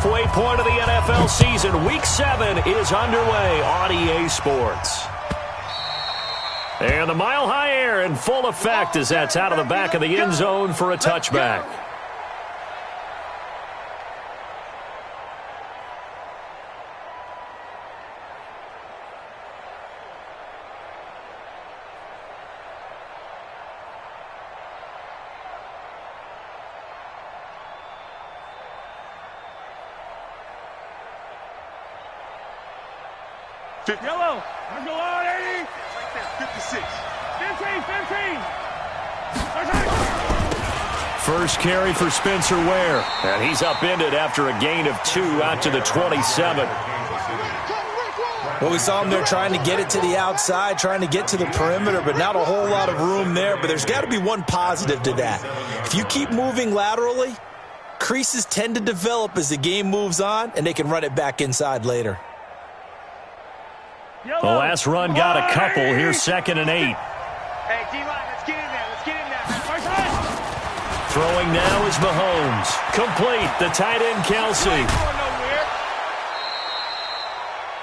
halfway point of the NFL season. Week 7 is underway on EA Sports. And the mile-high air in full effect as that's out of the back of the end zone for a touchback. Yellow. Let's go on, 80. 56. 15. First carry for Spencer Ware. And he's upended after a gain of 2 out to the 27. Well, we saw him there trying to get it to the outside, trying to get to the perimeter, but not a whole lot of room there. But there's got to be one positive to that. If you keep moving laterally, creases tend to develop as the game moves on, and they can run it back inside later. The last run got a couple. Here's 2nd and 8. Hey, D-line, let's get in there. Let's get in there. Throwing now is Mahomes. Complete. The tight end, Kelsey.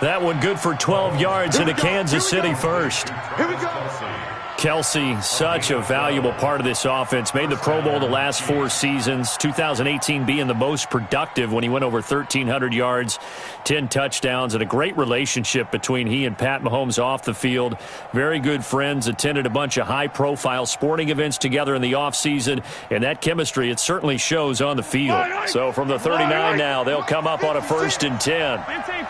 That one good for 12 yards into Kansas City first. Here we go. Kelsey, such a valuable part of this offense. Made the Pro Bowl the last 4 seasons. 2018 being the most productive when he went over 1,300 yards, 10 touchdowns, and a great relationship between he and Pat Mahomes off the field. Very good friends. Attended a bunch of high-profile sporting events together in the offseason. And that chemistry, it certainly shows on the field. So from the 39 now, they'll come up on a 1st and 10. 15.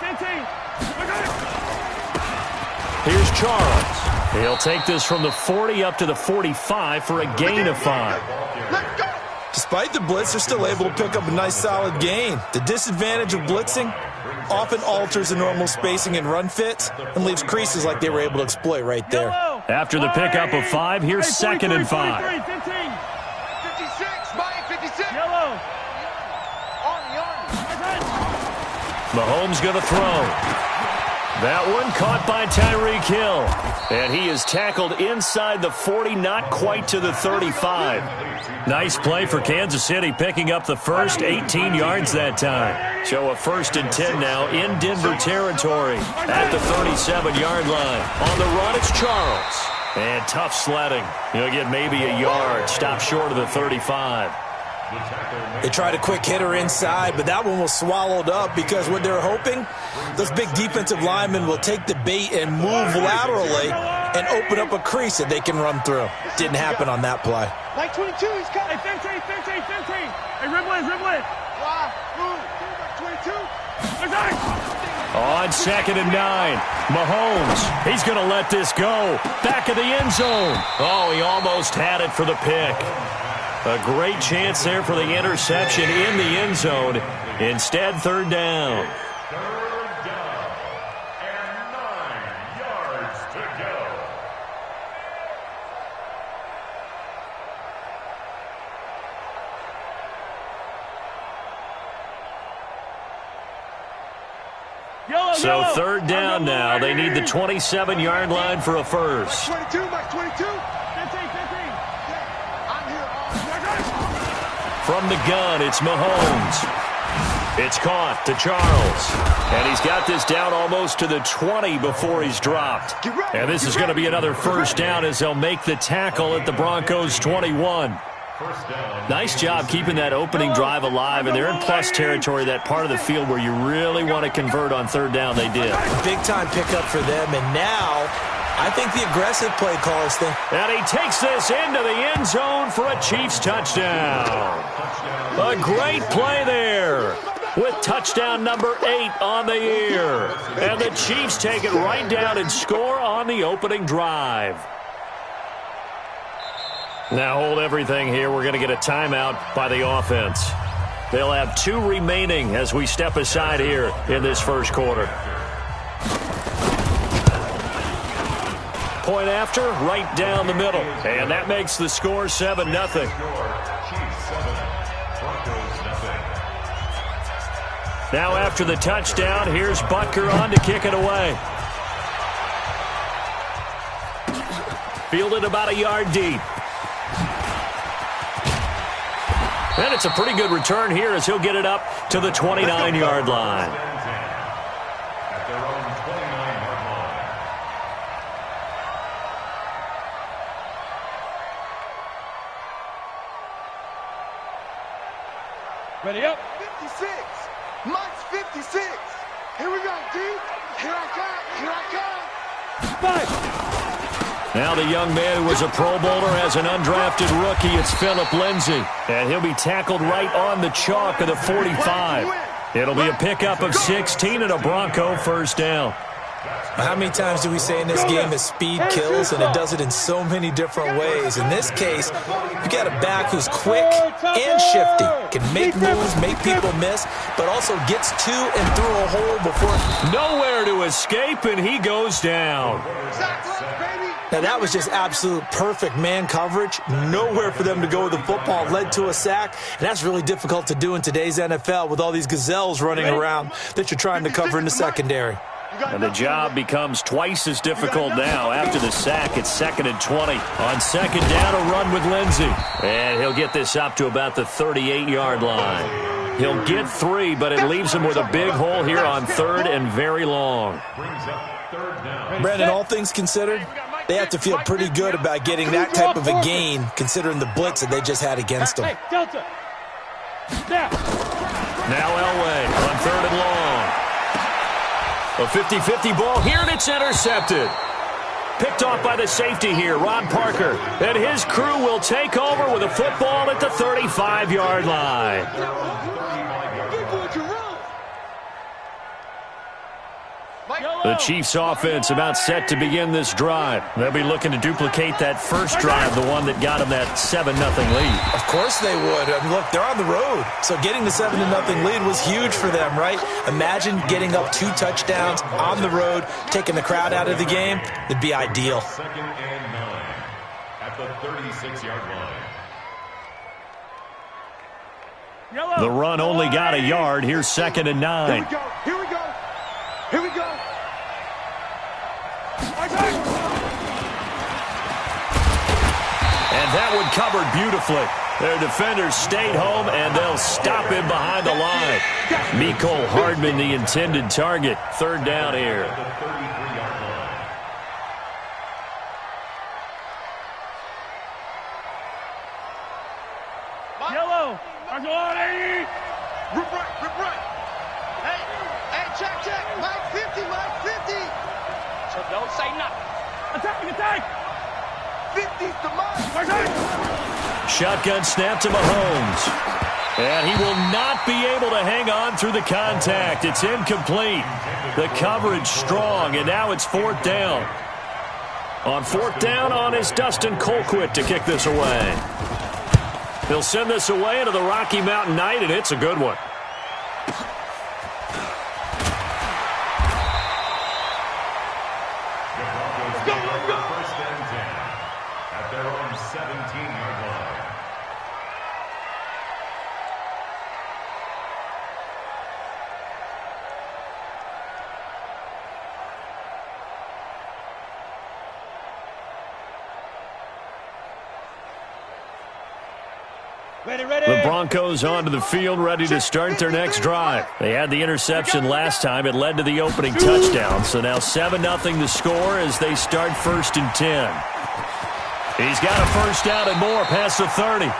Here's Charles. He'll take this from the 40 up to the 45 for a gain of 5. Despite the blitz, they're still able to pick up a nice solid gain. The disadvantage of blitzing often alters the normal spacing and run fits and leaves creases like they were able to exploit right there. After the pickup of 5, here's 2nd and 5. 56, Mike, 56. Yellow. Mahomes going to throw. That one caught by Tyreek Hill. And he is tackled inside the 40, not quite to the 35. Nice play for Kansas City, picking up the first, 18 yards that time. So a 1st and 10 now in Denver territory at the 37-yard line. On the run, it's Charles. And tough sledding. He'll get maybe a yard, stop short of the 35. They tried a quick hitter inside, but that one was swallowed up because what they're hoping, those big defensive linemen will take the bait and move laterally and open up a crease that they can run through. Didn't happen on that play. Like 22, he's coming. Hey, 15. Hey, Riblet. 22. On 2nd and 9, Mahomes, he's going to let this go. Back of the end zone. Oh, he almost had it for the pick. A great chance there for the interception in the end zone. Instead, 3rd down. 3rd down and 9 yards to go. So 3rd down now. They need the 27-yard line for a first. 22, Mike, 22. 15. From the gun, it's Mahomes. It's caught to Charles. And he's got this down almost to the 20 before he's dropped. And this is going to be another 1st down as they'll make the tackle at the Broncos' 21. Nice job keeping that opening drive alive, and they're in plus territory, that part of the field where you really want to convert on 3rd down. They did. Big-time pickup for them, and now I think the aggressive play callers think. And he takes this into the end zone for a Chiefs touchdown. A great play there with touchdown number 8 on the year. And the Chiefs take it right down and score on the opening drive. Now hold everything here. We're going to get a timeout by the offense. They'll have 2 remaining as we step aside here in this first quarter. Point after, right down the middle. And that makes the score 7-0. Now after the touchdown, here's Butker on to kick it away. Fielded about a yard deep. And it's a pretty good return here as he'll get it up to the 29-yard line. At their own 29-yard line. Ready up. 56. Mike's 56. Here we go, dude. Here I come. Here I come. 5. Now the young man who was a Pro Bowler as an undrafted rookie, it's Phillip Lindsay. And he'll be tackled right on the chalk of the 45. It'll be a pickup of 16 and a Bronco first down. How many times do we say in this game that speed kills, and it does it in so many different ways? In this case, you got a back who's quick and shifty, can make moves, make people miss, but also gets to and through a hole before. Nowhere to escape, and he goes down. Now, that was just absolute perfect man coverage. Nowhere for them to go with the football. Led to a sack, and that's really difficult to do in today's NFL with all these gazelles running around that you're trying to cover in the secondary. And the job becomes twice as difficult now. After the sack, it's 2nd and 20. On second down, a run with Lindsay. And he'll get this up to about the 38-yard line. He'll get 3, but it leaves him with a big hole here on 3rd and very long. Brandon, all things considered, they have to feel pretty good about getting that type of a gain, considering the blitz that they just had against them. Hey, Delta. Now Elway on 3rd and long. A 50-50 ball here, and it's intercepted. Picked off by the safety here, Ron Parker. And his crew will take over with a football at the 35-yard line. The Chiefs' offense about set to begin this drive. They'll be looking to duplicate that first drive, the one that got them that 7-0 lead. Of course they would. I mean, look, they're on the road. So getting the 7-0 lead was huge for them, right? Imagine getting up 2 touchdowns on the road, taking the crowd out of the game. It'd be ideal. 2nd and 9 at the 36-yard line. The run only got a yard. Here's 2nd and 9. Here we go. Here we go. And that one covered beautifully. Their defenders stayed home, and they'll stop him behind the line. Mecole Hardman, the intended target. 3rd down here. The 33-yard line. Yellow. Marshall on 80. Rip right. Hey, check. Mike 50, Mike 50. So don't say nothing. Attack. 50's the Mike. Shotgun snap to Mahomes. And he will not be able to hang on through the contact. It's incomplete. The coverage strong, and now it's 4th down. On 4th down is Dustin Colquitt to kick this away. He'll send this away into the Rocky Mountain Night, and it's a good one. First and 10 at their own 17-yard line. Ready. The Broncos onto the field, ready to start their next drive. They had the interception last time. It led to the opening touchdown. So now 7-0 the score as they start 1st and 10. He's got a first down and more past the 30.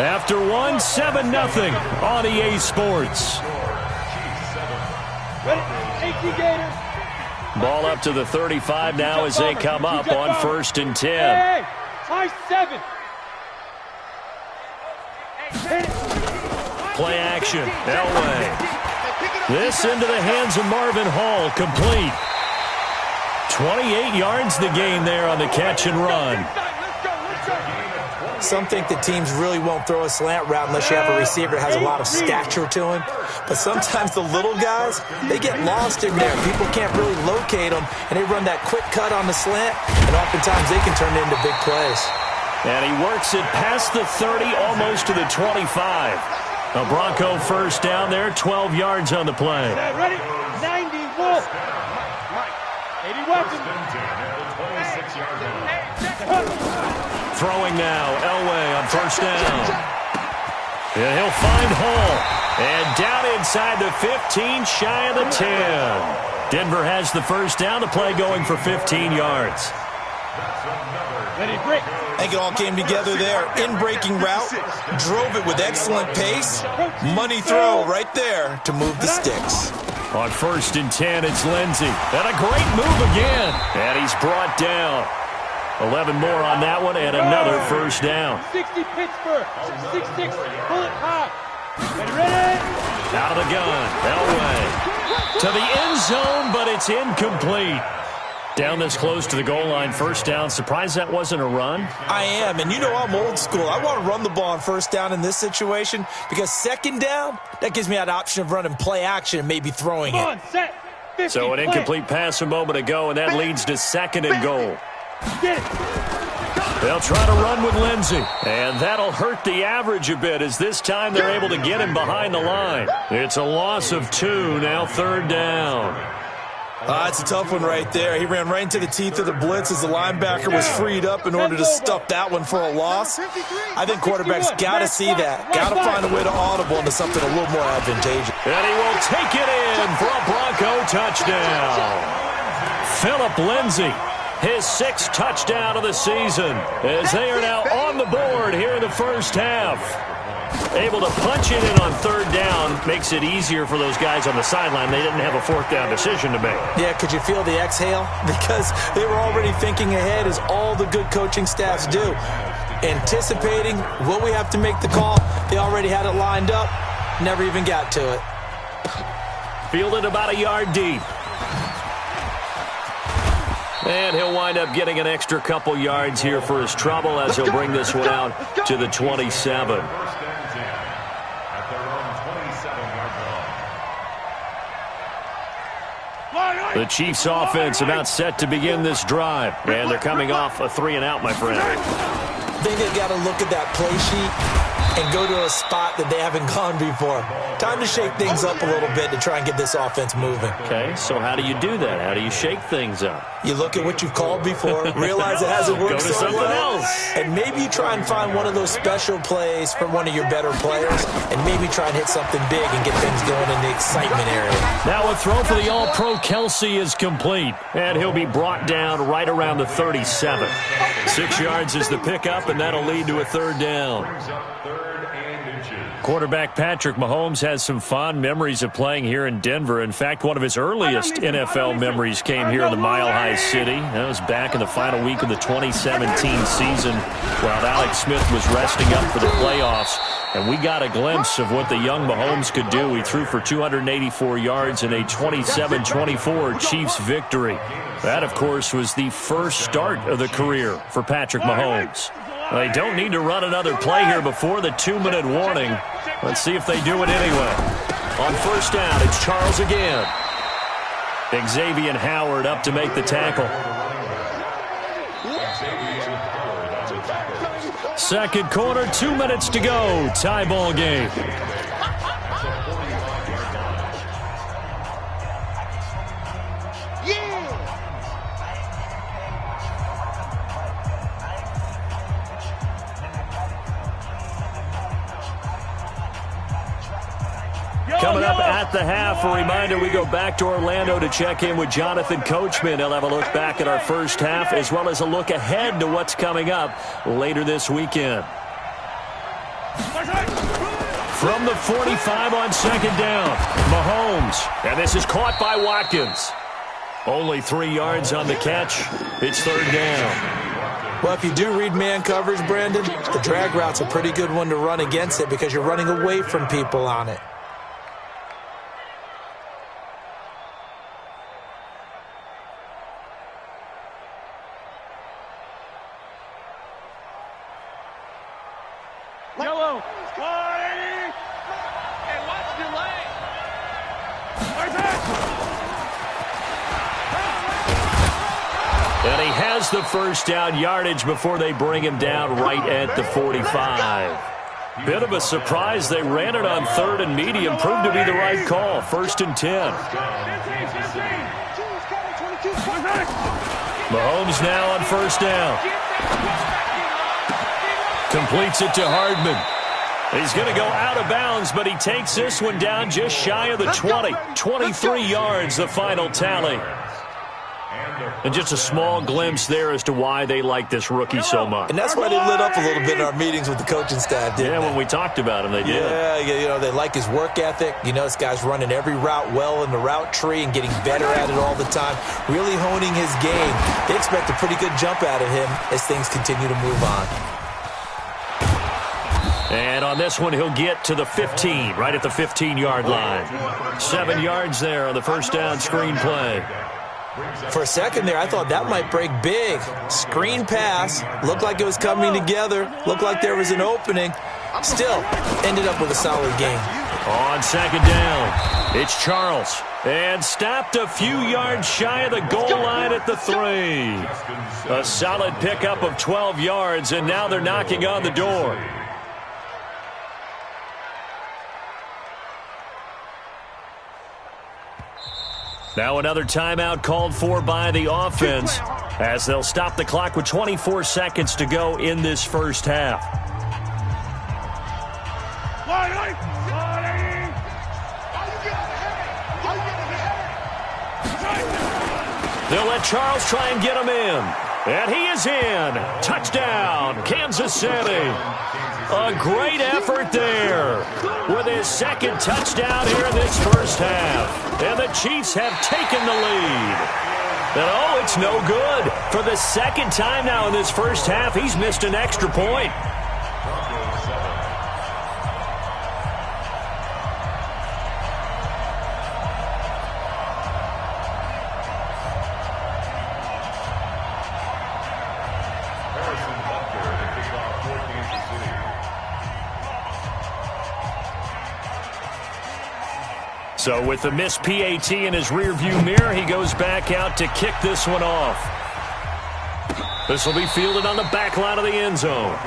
After 7-0 on EA Sports. Ready. Gators. Ball up to the 35 now as they come up on 1st and 10. Hey, high 7. Play action. Elway. This into the hands of Marvin Hall. Complete. 28 yards the gain there on the catch and run. Some think that teams really won't throw a slant route unless you have a receiver that has a lot of stature to him. But sometimes the little guys, they get lost in there. People can't really locate them, and they run that quick cut on the slant, and oftentimes they can turn it into big plays. And he works it past the 30, almost to the 25. A Bronco first down there, 12 yards on the play. Ready? 90 Wolf. 80 weapons. Throwing now, Elway on first down. And he'll find Hall. And down inside the 15, shy of the 10. Denver has the first down. The play going for 15 yards. Ready, break. I think it all came together there. In-breaking route, drove it with excellent pace. Money throw right there to move the sticks. On 1st and 10, it's Lindsey. And a great move again. And he's brought down. 11 more on that one and another first down. 60 Pittsburgh. 6-6. Pull it high. Ready? Out of the gun. Elway. To the end zone, but it's incomplete. Down this close to the goal line, first down. Surprised that wasn't a run? I am, and you know I'm old school. I want to run the ball on first down in this situation because second down, that gives me that option of running play action and maybe throwing it. Set. 50, So an incomplete pass a moment ago, and that leads to 2nd and goal. Get it. They'll try to run with Lindsey, and that'll hurt the average a bit as this time they're able to get him behind the line. It's a loss of 2, now 3rd down. It's a tough one right there. He ran right into the teeth of the blitz as the linebacker was freed up in order to stuff that one for a loss. I think quarterbacks got to see that. Got to find a way to audible into something a little more advantageous. And he will take it in for a Bronco touchdown. Phillip Lindsey, his 6th touchdown of the season, as they are now on the board here in the first half. Able to punch it in on 3rd down makes it easier for those guys on the sideline. They didn't have a 4th down decision to make. Yeah, could you feel the exhale? Because they were already thinking ahead, as all the good coaching staffs do. Anticipating what we have to make the call. They already had it lined up. Never even got to it. Fielded about a yard deep. And he'll wind up getting an extra couple yards here for his trouble as he'll bring this one out to the 27. The Chiefs offense about set to begin this drive. And they're coming off a 3-and-out, my friend. I think they've got to look at that play sheet and go to a spot that they haven't gone before. Time to shake things up a little bit to try and get this offense moving. Okay, so how do you do that? How do you shake things up? You look at what you've called before, realize it hasn't worked Go to so something well, else. and maybe you try and find one of those special plays from one of your better players, and maybe try and hit something big and get things going in the excitement area. Now a throw for the All-Pro Kelsey is complete, and he'll be brought down right around the 37. 6 yards is the pickup, and that'll lead to a 3rd down. Quarterback Patrick Mahomes has some fond memories of playing here in Denver. In fact, one of his earliest NFL memories came here in the Mile High City. That was back in the final week of the 2017 season while Alex Smith was resting up for the playoffs. And we got a glimpse of what the young Mahomes could do. He threw for 284 yards in a 27-24 Chiefs victory. That, of course, was the first start of the career for Patrick Mahomes. They don't need to run another play here before the 2-minute warning. Let's see if they do it anyway. On 1st down, it's Charles again. Xavier Howard up to make the tackle. 2nd quarter, 2 minutes to go. Tie ball game. Coming up at the half, a reminder, we go back to Orlando to check in with Jonathan Coachman. He'll have a look back at our first half as well as a look ahead to what's coming up later this weekend. From the 45 on 2nd down, Mahomes. And this is caught by Watkins. Only 3 yards on the catch. It's 3rd down. Well, if you do read man coverage, Brandon, the drag route's a pretty good one to run against it because you're running away from people on it. Yellow. And watch delay. And he has the first down yardage before they bring him down right at the 45. Bit of a surprise. They ran it on 3rd and medium. Proved to be the right call. 1st and 10. Mahomes now on 1st down. Completes it to Hardman. He's going to go out of bounds, but he takes this one down just shy of the 20. 23 yards, the final tally. And just a small glimpse there as to why they like this rookie so much. And that's why they lit up a little bit in our meetings with the coaching staff, didn't they? When we talked about him, they did. Yeah, they like his work ethic. This guy's running every route well in the route tree and getting better at it all the time, really honing his game. They expect a pretty good jump out of him as things continue to move on. And on this one, he'll get to the 15, right at the 15-yard line. 7 yards there on the first down screen play. For a second there, I thought that might break big. Screen pass. Looked like it was coming together. Looked like there was an opening. Still, ended up with a solid game. On second down, it's Charles. And stopped a few yards shy of the goal line at the 3. A solid pickup of 12 yards, and now they're knocking on the door. Now another timeout called for by the offense as they'll stop the clock with 24 seconds to go in this first half. They'll let Charles try and get him in. And he is in. Touchdown, Kansas City. A great effort there with his second touchdown here in this first half. And the Chiefs have taken the lead. And it's no good. For the second time now in this first half, he's missed an extra point. So with the missed PAT in his rearview mirror, he goes back out to kick this one off. This will be fielded on the back line of the end zone.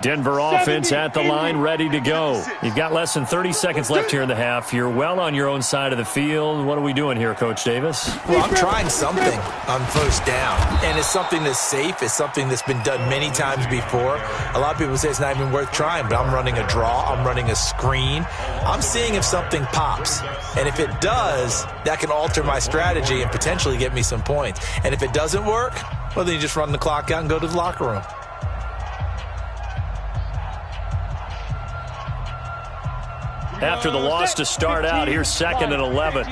Denver offense at the line, ready to go. You've got less than 30 seconds left here in the half. You're well on your own side of the field. What are we doing here, Coach Davis? Well, I'm trying something on first down, and it's something that's safe. It's something that's been done many times before. A lot of people say it's not even worth trying, but I'm running a draw. I'm running a screen. I'm seeing if something pops, and if it does, that can alter my strategy and potentially get me some points. And if it doesn't work, well, then you just run the clock out and go to the locker room. After the loss to start out, here's 2nd and 11.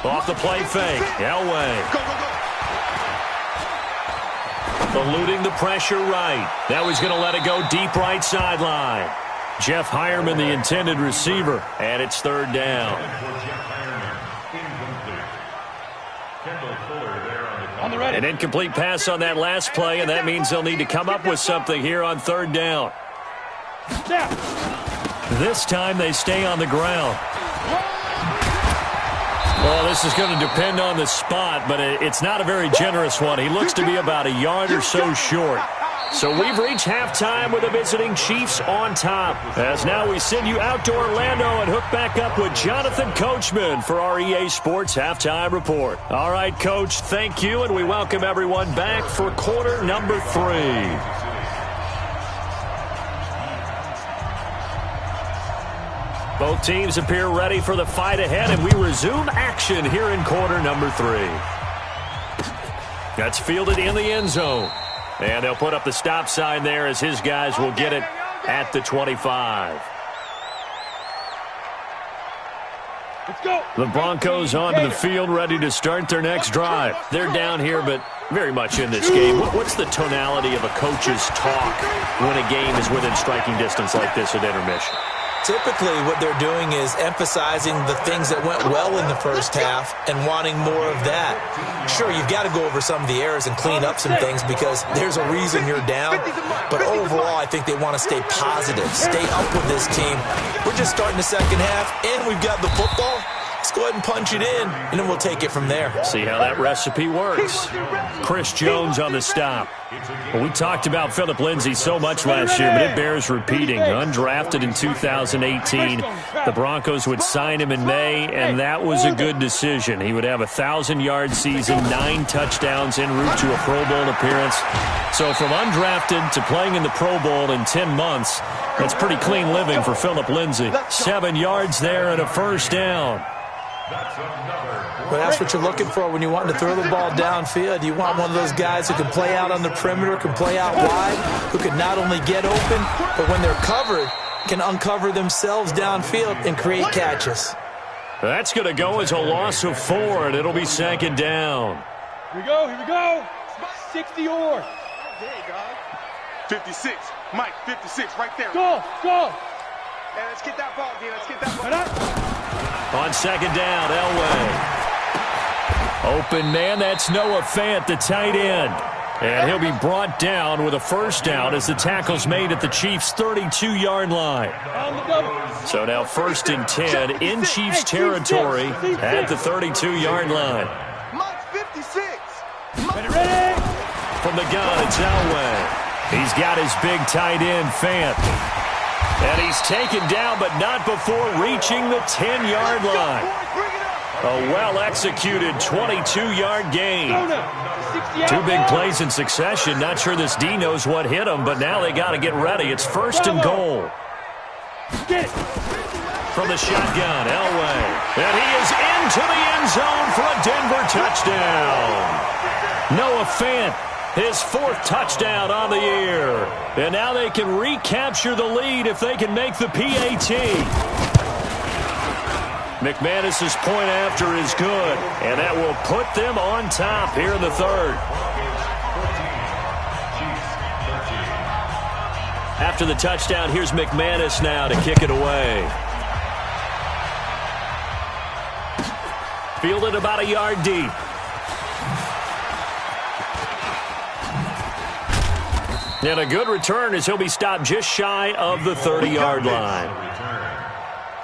Off the play fake. Elway. Eluding the pressure right. Now he's going to let it go deep right sideline. Jeff Hireman, the intended receiver, and it's 3rd down. An incomplete pass on that last play, and that means they'll need to come up with something here on 3rd down. This time they stay on the ground. Well, this is going to depend on the spot, but it's not a very generous one. He looks to be about a yard or so short. So we've reached halftime with the visiting Chiefs on top. As now we send you out to Orlando and hook back up with Jonathan Coachman for our EA Sports Halftime Report. All right, Coach, thank you, and we welcome everyone back for quarter number 3. Both teams appear ready for the fight ahead, and we resume action here in quarter number 3. That's fielded in the end zone. And they'll put up the stop sign there as his guys will get it at the 25. Let's go. The Broncos onto the field ready to start their next drive. They're down here, but very much in this game. What's the tonality of a coach's talk when a game is within striking distance like this at intermission? Typically, what they're doing is emphasizing the things that went well in the first half and wanting more of that. Sure, you've got to go over some of the errors and clean up some things because there's a reason you're down. But overall, I think they want to stay positive, stay up with this team. We're just starting the second half, and we've got the football. Let's go ahead and punch it in, and then we'll take it from there. See how that recipe works. Chris Jones on the stop. Well, we talked about Phillip Lindsay so much last year, but it bears repeating. Undrafted in 2018, the Broncos would sign him in May, and that was a good decision. He would have a 1,000-yard season, 9 touchdowns en route to a Pro Bowl appearance. So from undrafted to playing in the Pro Bowl in 10 months, that's pretty clean living for Phillip Lindsay. 7 yards there and a first down. Well, that's what you're looking for when you want to throw the ball downfield. You want one of those guys who can play out on the perimeter, can play out wide, who can not only get open, but when they're covered, can uncover themselves downfield and create catches. That's going to go as a loss of 4, and it'll be second down. Here we go, here we go. 60 or. 56. Mike, 56, right there. Go, go. Hey, let's get that ball, D. Let's get that ball. On second down, Elway. Open man, that's Noah Fant, the tight end. And he'll be brought down with a first down as the tackle's made at the Chiefs' 32-yard line. So now 1st and 10 in Chiefs territory at the 32-yard line. Mike, 56. Ready? From the gun, it's Elway. He's got his big tight end, Fant. And he's taken down, but not before reaching the 10-yard line. A well-executed 22-yard gain. 2 big plays in succession. Not sure this D knows what hit him, but now they got to get ready. It's 1st and goal. From the shotgun, Elway. And he is into the end zone for a Denver touchdown. Noah Fant, his 4th touchdown on the year. And now they can recapture the lead if they can make the PAT. McManus's point after is good, and that will put them on top here in the 3rd. After the touchdown, here's McManus now to kick it away. Fielded about a yard deep. And a good return as he'll be stopped just shy of the 30-yard line.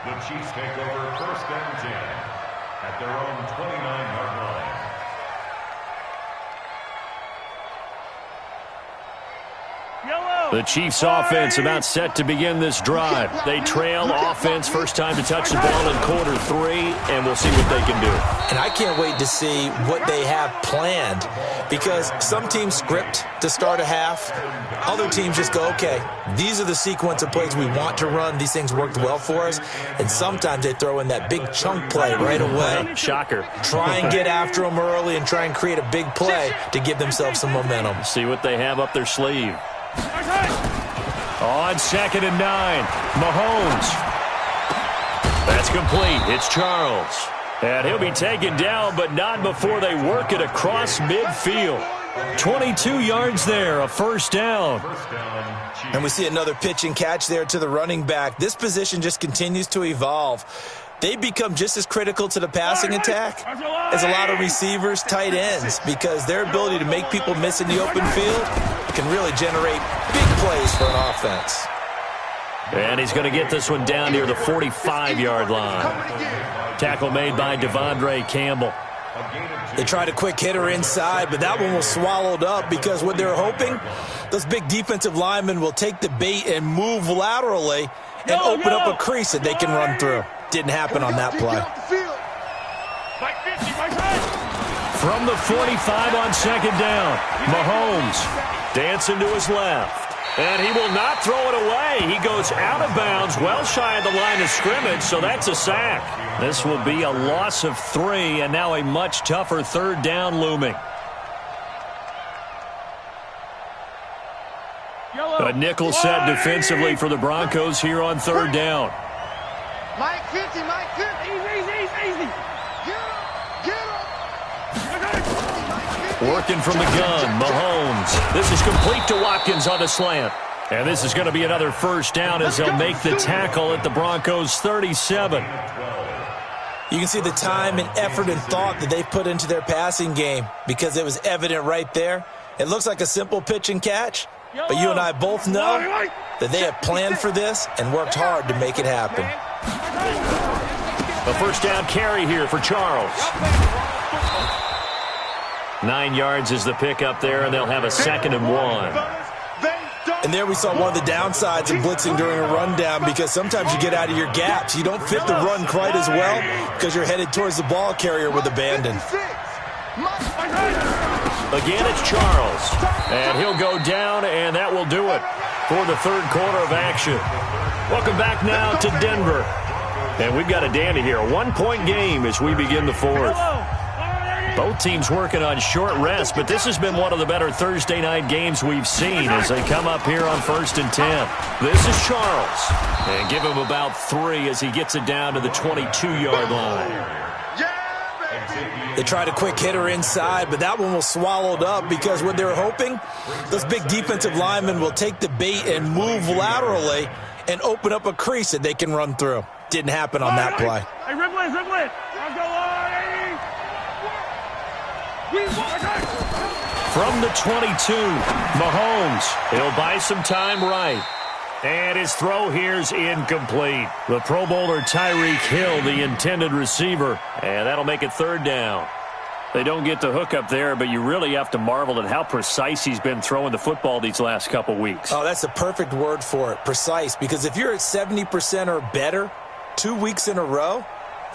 The Chiefs take over 1st and 10 at their own 29-yard line. The Chiefs offense about set to begin this drive. They trail offense, first time to touch the ball in quarter 3, and we'll see what they can do. And I can't wait to see what they have planned because some teams script to start a half. Other teams just go, okay, these are the sequence of plays we want to run. These things worked well for us. And sometimes they throw in that big chunk play right away. Shocker. Try and get after them early and try and create a big play to give themselves some momentum. See what they have up their sleeve. On 2nd and 9, Mahomes. That's complete. It's Charles. And he'll be taken down, but not before they work it across midfield. 22 yards there, a first down. And we see another pitch and catch there to the running back. This position just continues to evolve. They become just as critical to the passing attack as a lot of receivers, tight ends, because their ability to make people miss in the open field can really generate big plays for an offense. And he's going to get this one down near the 45-yard line. Tackle made by Devondre Campbell. They tried a quick hitter inside, but that one was swallowed up because what they're hoping, those big defensive linemen will take the bait and move laterally and open up a crease that they can run through. Didn't happen on that play. From the 45 on 2nd down, Mahomes dancing to his left. And he will not throw it away. He goes out of bounds, well shy of the line of scrimmage, so that's a sack. This will be a loss of 3, and now a much tougher 3rd down looming. A nickel set defensively for the Broncos here on 3rd down. Mike 50, Mike 50. Easy. Get him. Working from the gun, Mahomes. This is complete to Watkins on the slant. And this is going to be another first down as they'll make the tackle at the Broncos' 37. You can see the time and effort and thought that they put into their passing game because it was evident right there. It looks like a simple pitch and catch, but you and I both know that they have planned for this and worked hard to make it happen. A first down carry here for Charles. 9 yards is the pickup there, and they'll have a 2nd and 1. And there we saw one of the downsides of blitzing during a rundown because sometimes you get out of your gaps. You don't fit the run quite as well because you're headed towards the ball carrier with abandon. Again, it's Charles. And he'll go down, and that will do it for the third quarter of action. Welcome back now to Denver. And we've got a dandy here. A 1-point game as we begin the fourth. Both teams working on short rest, but this has been one of the better Thursday night games we've seen as they come up here on 1st and 10. This is Charles. And give him about 3 as he gets it down to the 22-yard line. They tried a quick hitter inside, but that one was swallowed up because what they were hoping, those big defensive linemen will take the bait and move laterally and open up a crease that they can run through. Didn't happen on that play. Hey, Ridley. From the 22, Mahomes. He'll buy some time right. And his throw here's incomplete. The Pro Bowler Tyreek Hill, the intended receiver. And that'll make it 3rd down. They don't get the hook up there, but you really have to marvel at how precise he's been throwing the football these last couple weeks. Oh, that's the perfect word for it, precise. Because if you're at 70% or better 2 weeks in a row,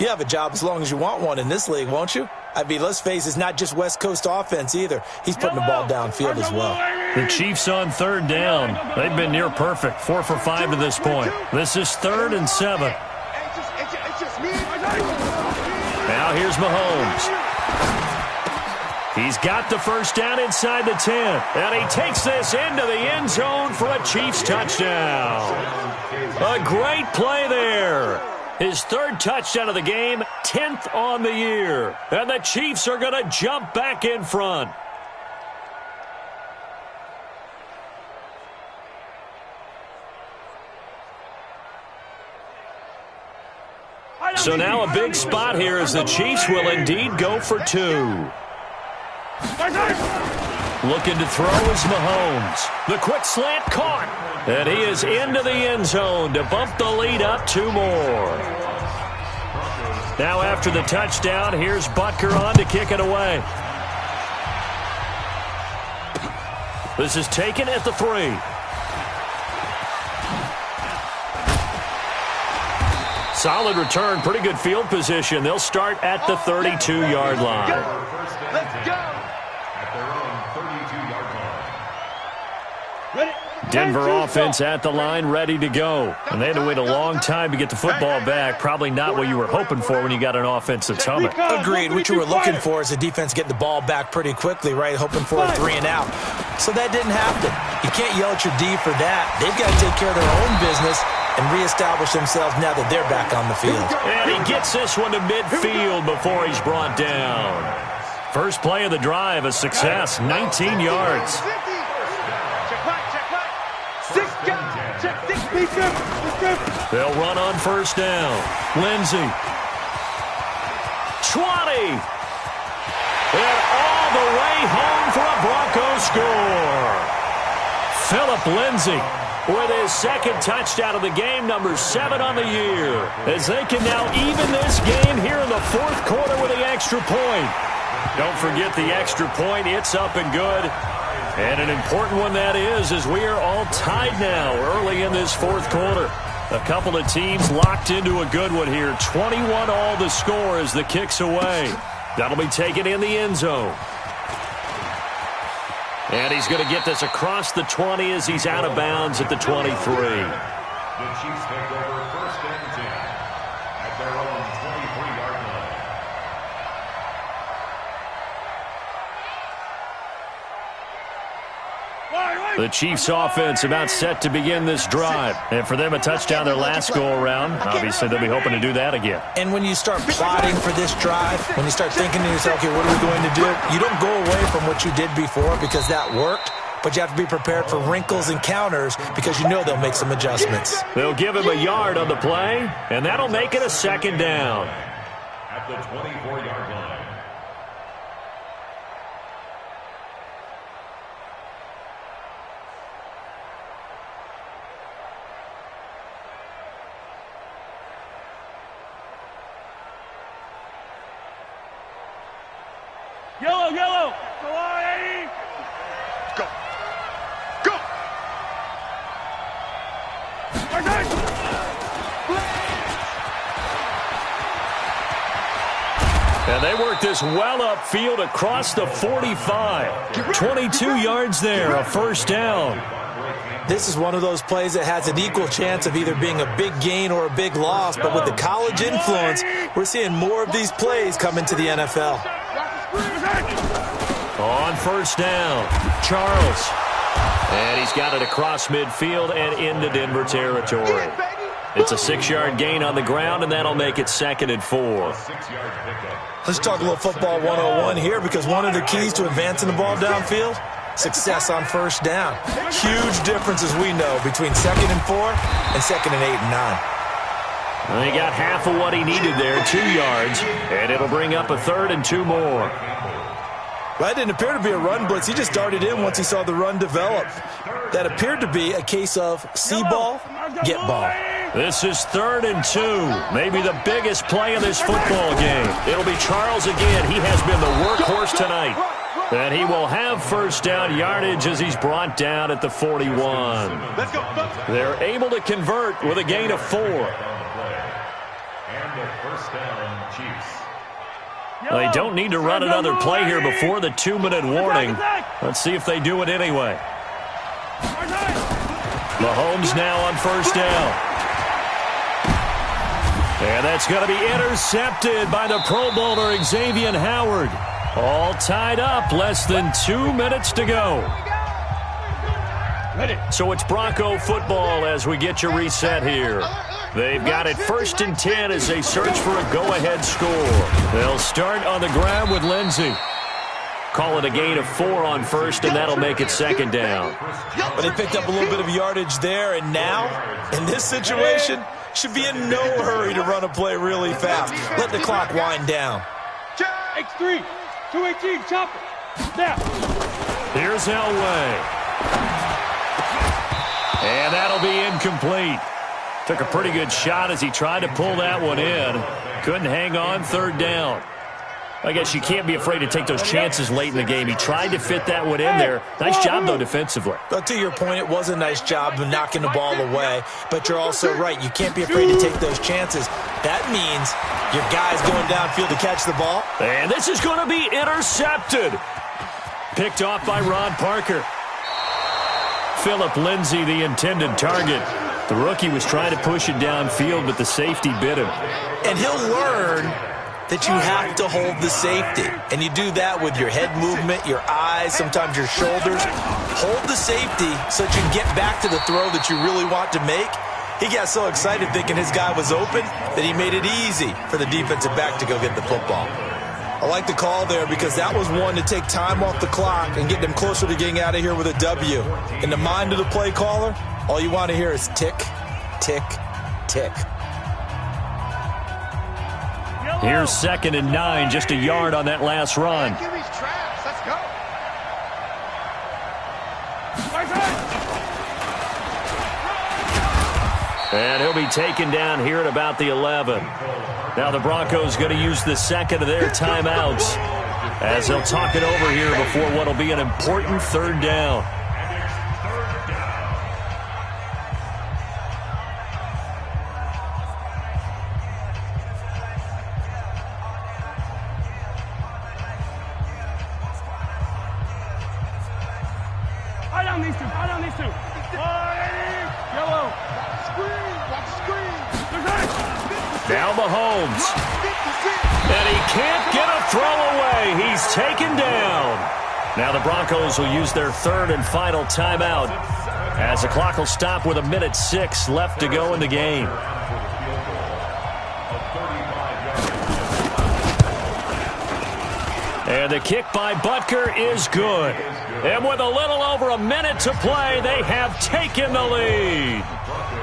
you have a job as long as you want one in this league, won't you? I mean, let's face it, it's not just West Coast offense either. He's putting the ball downfield as well. The Chiefs on 3rd down. They've been near perfect, 4 for 5 to this point. This is 3rd and 7. Now here's Mahomes. He's got the first down inside the 10. And he takes this into the end zone for a Chiefs touchdown. A great play there. His 3rd touchdown of the game, 10th on the year. And the Chiefs are going to jump back in front. So now a big spot here as the Chiefs will indeed go for 2. Looking to throw is Mahomes. The quick slant caught. And he is into the end zone to bump the lead up 2 more. Now after the touchdown, here's Butker on to kick it away. This is taken at the 3. Solid return, pretty good field position. They'll start at the 32-yard line. Let's go. Denver offense at the line, ready to go. And they had to wait a long time to get the football back. Probably not what you were hoping for when you got an offense that's humming. Agreed. What you were looking for is the defense getting the ball back pretty quickly, right? Hoping for a 3 and out. So that didn't happen. You can't yell at your D for that. They've got to take care of their own business and reestablish themselves now that they're back on the field. And he gets this one to midfield before he's brought down. First play of the drive, a success, 19 yards. They'll run on first down. Lindsey. 20. And all the way home for a Broncos score. Phillip Lindsey with his 2nd touchdown of the game, number 7 on the year. As they can now even this game here in the 4th quarter with the extra point. Don't forget the extra point. It's up and good. And an important one that is, as we are all tied now early in this 4th quarter. A couple of teams locked into a good one here. 21 all the score as the kick's away. That'll be taken in the end zone. And he's going to get this across the 20 as he's out of bounds at the 23. The Chiefs take over 1st and 10 at their own 23-yard line. The Chiefs offense about set to begin this drive. And for them, a touchdown their last go-around. Obviously, they'll be hoping to do that again. And when you start plotting for this drive, when you start thinking to yourself, okay, what are we going to do? You don't go away from what you did before because that worked. but you have to be prepared for wrinkles and counters because you know they'll make some adjustments. They'll give him a yard on the play, and that'll make it a second down. At the 24-yard line. Yellow, yellow. Go on, Eddie. Go. Go. And they work this well upfield across the 45. 22 yards there, a first down. This is one of those plays that has an equal chance of either being a big gain or a big loss, but with the college influence, we're seeing more of these plays come into the NFL. On first down, Charles. And he's got it across midfield and into Denver territory. It's a 6-yard gain on the ground, and that'll make it 2nd and 4. Let's talk a little football 101 here, because one of the keys to advancing the ball downfield, success on first down. Huge difference, as we know, between 2nd and 4 and 2nd and 8 and 9. Well, he got half of what he needed there, 2 yards, and it'll bring up a 3rd and 2 more. Well, that didn't appear to be a run blitz. He just darted in once he saw the run develop. That appeared to be a case of see ball, get ball. This is 3rd and 2, maybe the biggest play of this football game. It'll be Charles again. He has been the workhorse tonight. And he will have first down yardage as he's brought down at the 41. They're able to convert with a gain of 4. And the first down, Chiefs. They don't need to run another play here before the 2-minute warning. Let's see if they do it anyway. Mahomes now on first down. And that's going to be intercepted by the Pro Bowler Xavier Howard. All tied up, less than 2 minutes to go. So it's Bronco football as we get your reset here. They've got it 1st and 10 as they search for a go-ahead score. They'll start on the ground with Lindsey. Call it a gain of 4 on first, and that'll make it 2nd down. But they picked up a little bit of yardage there, and now, in this situation, should be in no hurry to run a play really fast. Let the clock wind down. X3, 218, chop it. Now. Here's Elway. And that'll be incomplete. Took a pretty good shot as he tried to pull that one in. Couldn't hang on, 3rd down. I guess you can't be afraid to take those chances late in the game. He tried to fit that one in there. Nice job, though, defensively. But to your point, it was a nice job of knocking the ball away. But you're also right. You can't be afraid to take those chances. That means your guy's going downfield to catch the ball. And this is going to be intercepted. Picked off by Ron Parker. Phillip Lindsay, the intended target. The rookie was trying to push it downfield, but the safety bit him. And he'll learn that you have to hold the safety. And you do that with your head movement, your eyes, sometimes your shoulders. Hold the safety so that you can get back to the throw that you really want to make. He got so excited thinking his guy was open that he made it easy for the defensive back to go get the football. I like the call there because that was one to take time off the clock and get them closer to getting out of here with a W. In the mind of the play caller, all you want to hear is tick, tick, tick. Here's 2nd and 9, just a yard on that last run. Let's go. And he'll be taken down here at about the 11. Now the Broncos going to use the 2nd of their timeouts as they'll talk it over here before what will be an important 3rd down. Now Mahomes. And he can't get a throw away. He's taken down. Now the Broncos will use their 3rd and final timeout as the clock will stop with 1:06 left to go in the game. And the kick by Butker is good. And with a little over a minute to play, they have taken the lead.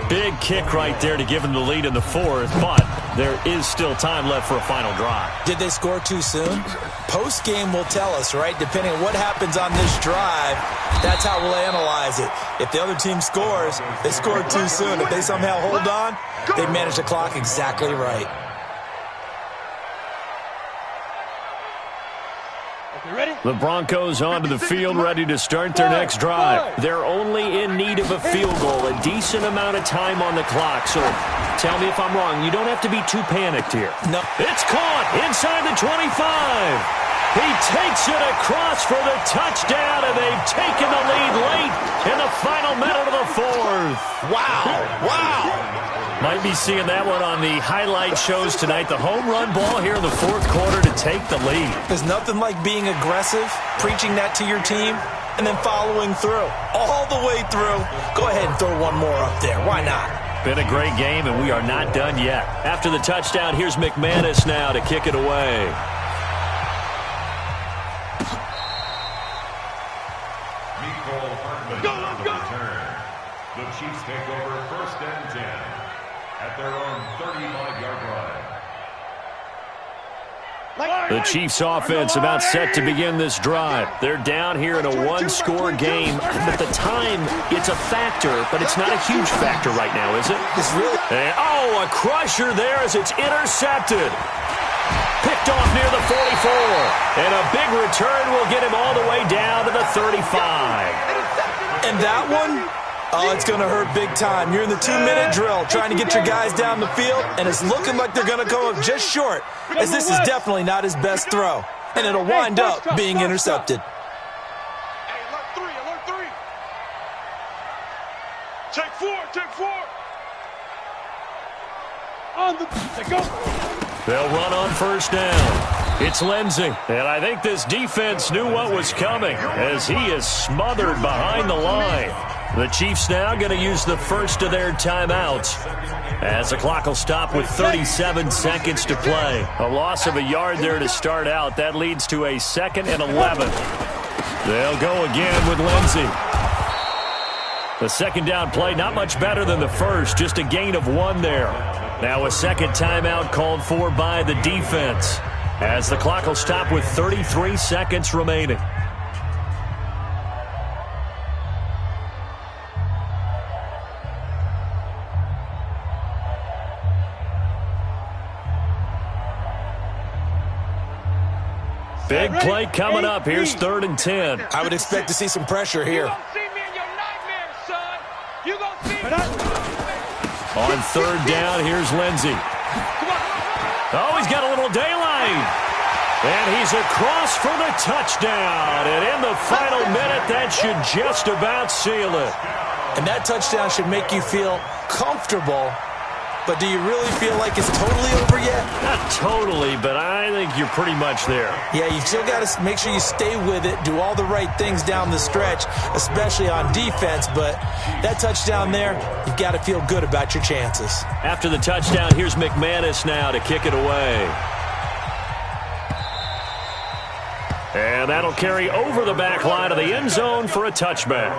Big kick right there to give them the lead in the fourth, but there is still time left for a final drive. Did they score too soon? Post-game will tell us, right? Depending on what happens on this drive, that's how we'll analyze it. If the other team scores, they scored too soon. If they somehow hold on, they manage the clock exactly right. The Broncos onto the field, ready to start their next drive. They're only in need of a field goal, a decent amount of time on the clock. So tell me if I'm wrong. You don't have to be too panicked here. No. It's caught inside the 25. He takes it across for the touchdown, and they've taken the lead late in the final minute of the fourth. Wow. Wow. Might be seeing that one on the highlight shows tonight. The home run ball here in the fourth quarter to take the lead. There's nothing like being aggressive, preaching that to your team, and then following through. All the way through. Go ahead and throw one more up there. Why not? Been a great game, and we are not done yet. After the touchdown, here's McManus now to kick it away. The Chiefs take over 1st and 10 at their own 35-yard line. The Chiefs offense about set to begin this drive. They're down here in a one-score game. But the time, it's a factor, but it's not a huge factor right now, is it? It's really... And, oh, a crusher there as it's intercepted. Picked off near the 44. And a big return will get him all the way down to the 35. And that one... oh, it's going to hurt big time. You're in the 2-minute drill trying to get your guys down the field, and it's looking like they're going to come up just short, as this is definitely not his best throw, and it'll wind up being intercepted. Hey, alert three. Take four. On the go. They'll run on first down. It's Lindsey, and I think this defense knew what was coming as he is smothered behind the line. The Chiefs now going to use the first of their timeouts as the clock will stop with 37 seconds to play. A loss of a yard there to start out. That leads to a 2nd and 11. They'll go again with Lindsey. The second down play, not much better than the first, just a gain of 1 there. Now a second timeout called for by the defense as the clock will stop with 33 seconds remaining. Big play coming up. Here's 3rd and 10. I would expect to see some pressure here. On 3rd down, here's Lindsey. Oh, he's got a little daylight. And he's across for the touchdown. And in the final minute, that should just about seal it. And that touchdown should make you feel comfortable. But do you really feel like it's totally over yet? Not totally, but I think you're pretty much there. Yeah, you still got to make sure you stay with it, do all the right things down the stretch, especially on defense. But that touchdown there, you've got to feel good about your chances. After the touchdown, here's McManus now to kick it away. And that'll carry over the back line of the end zone for a touchback.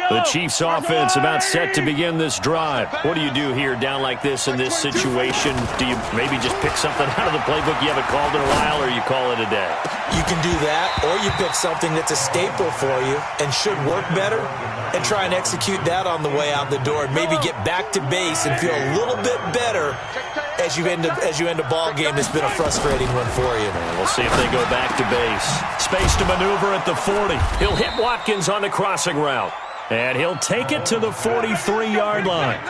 The Chiefs offense about set to begin this drive. What do you do here down like this in this situation? Do you maybe just pick something out of the playbook you haven't called in a while, or you call it a day? You can do that, or you pick something that's a staple for you and should work better and try and execute that on the way out the door and maybe get back to base and feel a little bit better as you end a ball game that's been a frustrating one for you. We'll see if they go back to base. Space to maneuver at the 40. He'll hit Watkins on the crossing route. And he'll take it to the 43-yard line.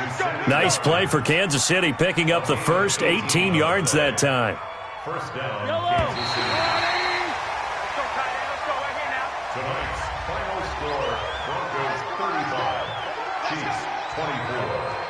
Nice play for Kansas City, picking up the first 18 yards that time. First down, Kansas City. Tonight's final score, Broncos 35, Chiefs 24.